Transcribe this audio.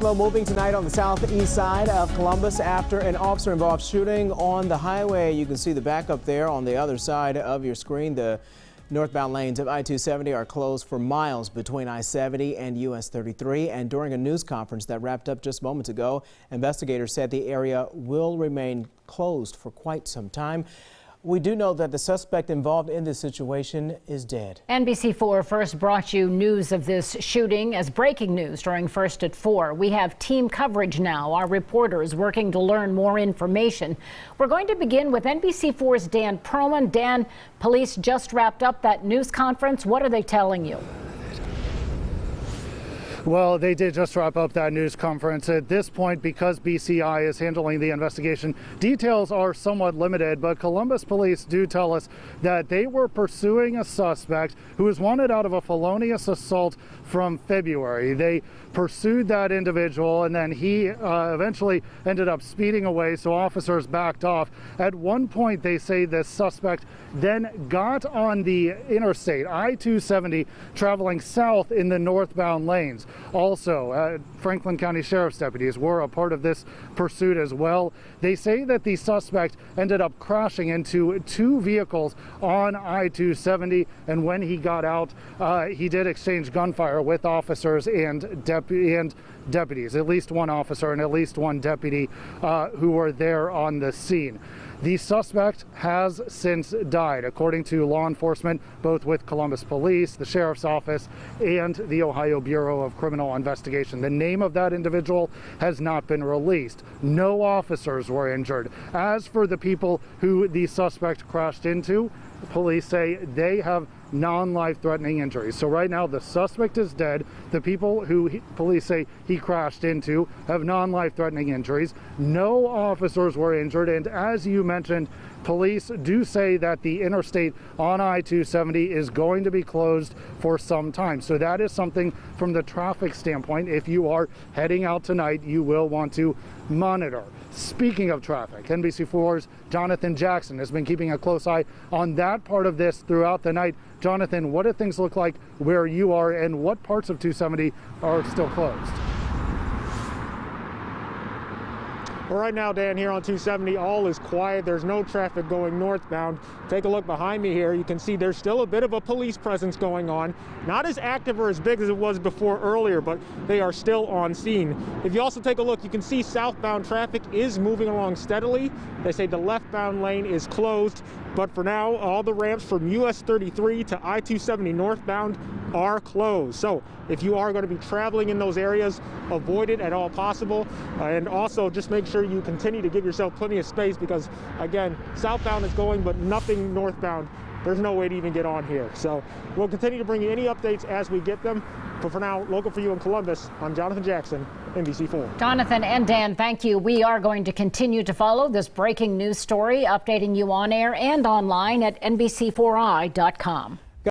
slow moving tonight on the southeast side of Columbus after an officer-involved shooting on the highway. You can see the backup there on the other side of your screen. The northbound lanes of I-270 are closed for miles between I-70 and US 33. And during a news conference that wrapped up just moments ago, investigators said the area will remain closed for quite some time. We do know that the suspect involved in this situation is dead. NBC4 first brought you news of this shooting as breaking news during First at 4. We have team coverage now. Our reporters working to learn more information. We're going to begin with NBC4's Dan Perlman. Dan, police just wrapped up that news conference. What are they telling you? Well, they did just wrap up that news conference. At this point, because BCI is handling the investigation, details are somewhat limited, but Columbus police do tell us that they were pursuing a suspect who was wanted out of a felonious assault from February. They pursued that individual, and then he eventually ended up speeding away, so officers backed off. At one point, they say the suspect then got on the interstate, I-270, traveling south in the northbound lanes. Also, Franklin County Sheriff's deputies were a part of this pursuit as well. They say that the suspect ended up crashing into two vehicles on I-270, and when he got out, he did exchange gunfire with officers and deputies, at least one officer and at least one deputy who were there on the scene. The suspect has since died, according to law enforcement, both with Columbus Police, the Sheriff's Office, and the Ohio Bureau of Criminal Investigation. The name of that individual has not been released. No officers were injured. As for the people who the suspect crashed into, police say they have non-life-threatening injuries. So right now the suspect is dead. The people who police say he crashed into have non-life-threatening injuries. No officers were injured, and as you mentioned, police do say that the interstate on I-270 is going to be closed for some time. So that is something from the traffic standpoint. If you are heading out tonight, you will want to monitor. Speaking of traffic, NBC4's Jonathan Jackson has been keeping a close eye on that part of this throughout the night. Jonathan, what do things look like where you are, and what parts of 270 are still closed? Well, right now, Dan, here on 270, all is quiet. There's no traffic going northbound. Take a look behind me here. You can see there's still a bit of a police presence going on. Not as active or as big as it was before earlier, but they are still on scene. If you also take a look, you can see southbound traffic is moving along steadily. They say the leftbound lane is closed, but for now, all the ramps from US 33 to I-270 northbound are closed. So if you are going to be traveling in those areas, avoid it at all possible. And also just make sure you continue to give yourself plenty of space, because again, southbound is going, but nothing northbound. There's no way to even get on here. So we'll continue to bring you any updates as we get them. But for now, local for you in Columbus, I'm Jonathan Jackson, NBC4. Jonathan and Dan, thank you. We are going to continue to follow this breaking news story, updating you on air and online at NBC4i.com.